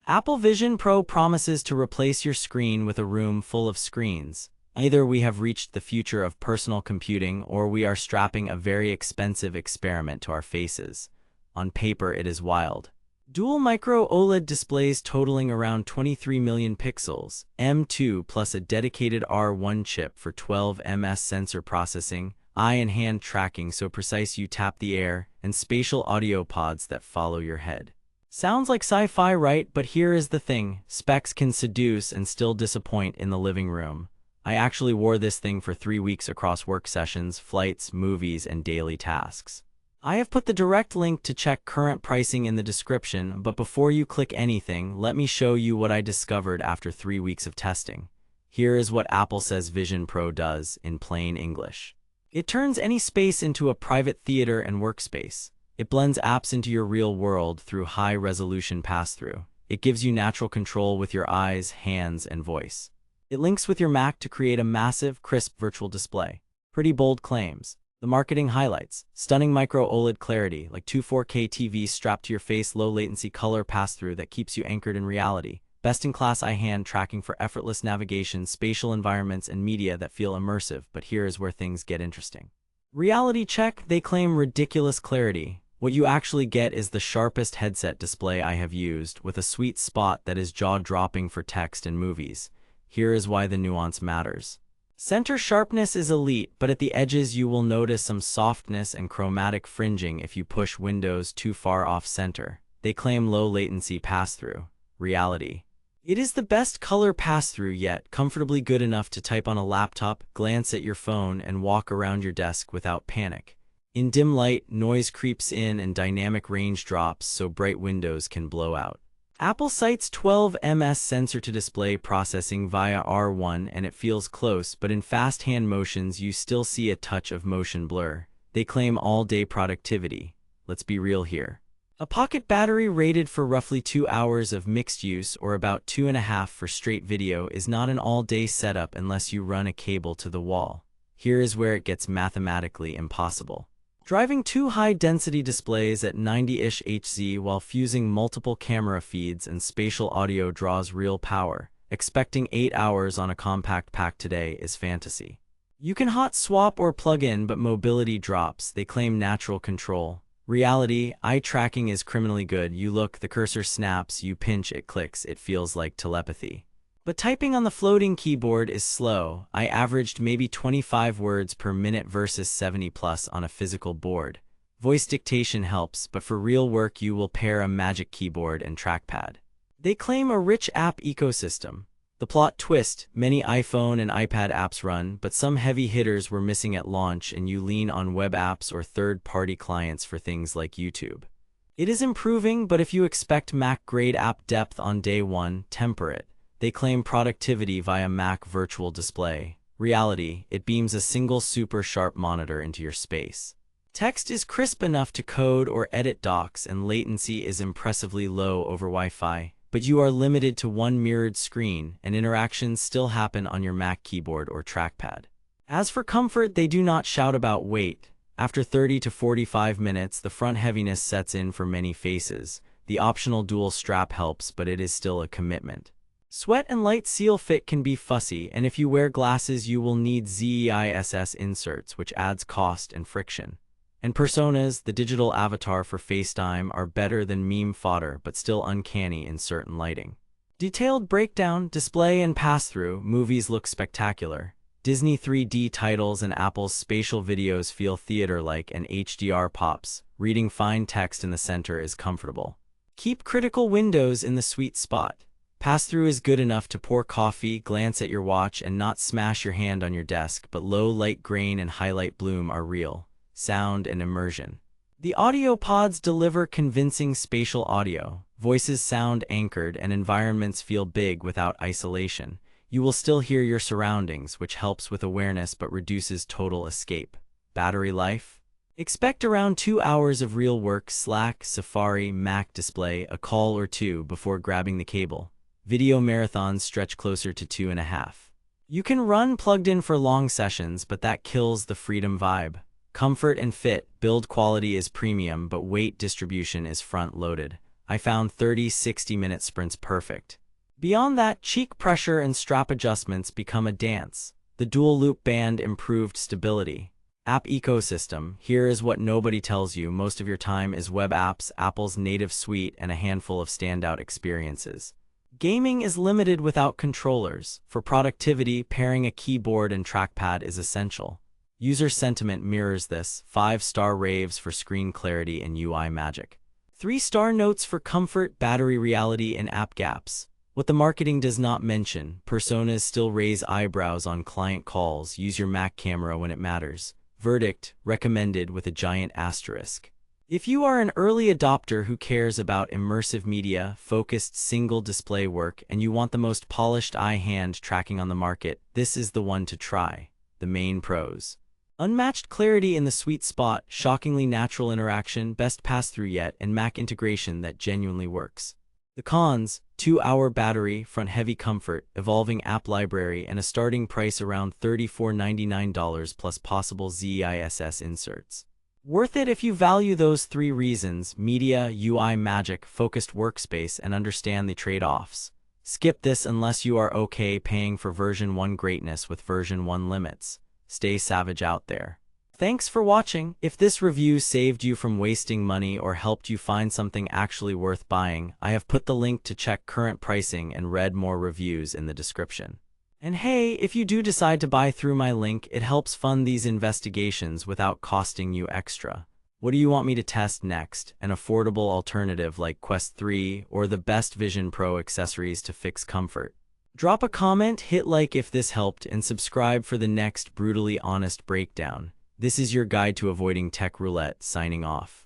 Apple Vision Pro promises to replace your screen with a room full of screens. Either we have reached the future of personal computing or we are strapping a very expensive experiment to our faces. On paper, it is wild. Dual micro OLED displays totaling around 23 million pixels, M2 plus a dedicated R1 chip for 12 ms sensor processing, eye and hand tracking so precise you tap the air, and spatial audio pods that follow your head. Sounds like sci-fi, right? But here is the thing, specs can seduce and still disappoint in the living room. I actually wore this thing for 3 weeks across work sessions, flights, movies, and daily tasks. I have put the direct link to check current pricing in the description, but before you click anything, let me show you what I discovered after 3 weeks of testing. Here is what Apple says Vision Pro does in plain English. It turns any space into a private theater and workspace. It blends apps into your real world through high-resolution pass-through. It gives you natural control with your eyes, hands, and voice. It links with your Mac to create a massive, crisp virtual display. Pretty bold claims. The marketing highlights: stunning micro OLED clarity, like two 4K TVs strapped to your face, low latency color pass-through that keeps you anchored in reality, best-in-class eye-hand tracking for effortless navigation, spatial environments, and media that feel immersive. But here is where things get interesting. Reality check: they claim ridiculous clarity. What you actually get is the sharpest headset display I have used, with a sweet spot that is jaw-dropping for text and movies. Here is why the nuance matters. Center sharpness is elite, but at the edges you will notice some softness and chromatic fringing if you push windows too far off-center. They claim low latency pass-through. Reality: it is the best color pass-through yet, comfortably good enough to type on a laptop, glance at your phone, and walk around your desk without panic. In dim light, noise creeps in and dynamic range drops so bright windows can blow out. Apple cites 12 ms sensor-to-display processing via R1 and it feels close, but in fast hand motions you still see a touch of motion blur. They claim all-day productivity. Let's be real here. A pocket battery rated for roughly 2 hours of mixed use or about 2.5 for straight video is not an all-day setup unless you run a cable to the wall. Here is where it gets mathematically impossible. Driving two high-density displays at 90-ish Hz while fusing multiple camera feeds and spatial audio draws real power. Expecting 8 hours on a compact pack today is fantasy. You can hot swap or plug in, but mobility drops. They claim natural control. Reality: eye tracking is criminally good. You look, the cursor snaps, you pinch, it clicks. It feels like telepathy. But typing on the floating keyboard is slow. I averaged maybe 25 words per minute versus 70 plus on a physical board. Voice dictation helps, but for real work you will pair a magic keyboard and trackpad. They claim a rich app ecosystem. The plot twist: many iPhone and iPad apps run, but some heavy hitters were missing at launch and you lean on web apps or third-party clients for things like YouTube. It is improving, but if you expect Mac-grade app depth on day one, temper it. They claim productivity via Mac Virtual Display. Reality: it beams a single super sharp monitor into your space. Text is crisp enough to code or edit docs and latency is impressively low over Wi-Fi, but you are limited to one mirrored screen and interactions still happen on your Mac keyboard or trackpad. As for comfort, they do not shout about weight. After 30 to 45 minutes, the front heaviness sets in for many faces. The optional dual strap helps, but it is still a commitment. Sweat and light seal fit can be fussy, and if you wear glasses you will need ZEISS inserts, which adds cost and friction. And personas, the digital avatar for FaceTime, are better than meme fodder but still uncanny in certain lighting. Detailed breakdown, display and pass-through: movies look spectacular. Disney 3D titles and Apple's spatial videos feel theater-like, and HDR pops. Reading fine text in the center is comfortable. Keep critical windows in the sweet spot. Pass-through is good enough to pour coffee, glance at your watch, and not smash your hand on your desk, but low light grain and highlight bloom are real. Sound and immersion: the audio pods deliver convincing spatial audio. Voices sound anchored and environments feel big without isolation. You will still hear your surroundings, which helps with awareness but reduces total escape. Battery life: expect around 2 hours of real work, Slack, Safari, Mac display, a call or two before grabbing the cable. Video marathons stretch closer to 2.5. You can run plugged in for long sessions, but that kills the freedom vibe. Comfort and fit: build quality is premium, but weight distribution is front-loaded. I found 30-60-minute sprints perfect. Beyond that, cheek pressure and strap adjustments become a dance. The dual-loop band improved stability. App ecosystem. Here is what nobody tells you. Most of your time is web apps, Apple's native suite, and a handful of standout experiences. Gaming is limited without controllers. For productivity, pairing a keyboard and trackpad is essential. User sentiment mirrors this. 5-star raves for screen clarity and UI magic. 3-star notes for comfort, battery reality, and app gaps. What the marketing does not mention, personas still raise eyebrows on client calls. Use your Mac camera when it matters. Verdict, recommended with a giant asterisk. If you are an early adopter who cares about immersive media, focused single display work, and you want the most polished eye-hand tracking on the market, this is the one to try. The main pros. Unmatched clarity in the sweet spot, shockingly natural interaction, best pass-through yet, and Mac integration that genuinely works. The cons: 2-hour battery, front-heavy comfort, evolving app library, and a starting price around $34.99 plus possible ZISS inserts. Worth it if you value those 3 reasons: media, UI magic, focused workspace, and understand the trade-offs. Skip this unless you are okay paying for version 1 greatness with version 1 limits. Stay savage out there. Thanks for watching. If this review saved you from wasting money or helped you find something actually worth buying, I have put the link to check current pricing and read more reviews in the description. And hey, if you do decide to buy through my link, it helps fund these investigations without costing you extra. What do you want me to test next? An affordable alternative like Quest 3 or the best Vision Pro accessories to fix comfort? Drop a comment, hit like if this helped, and subscribe for the next brutally honest breakdown. This is your guide to avoiding tech roulette, signing off.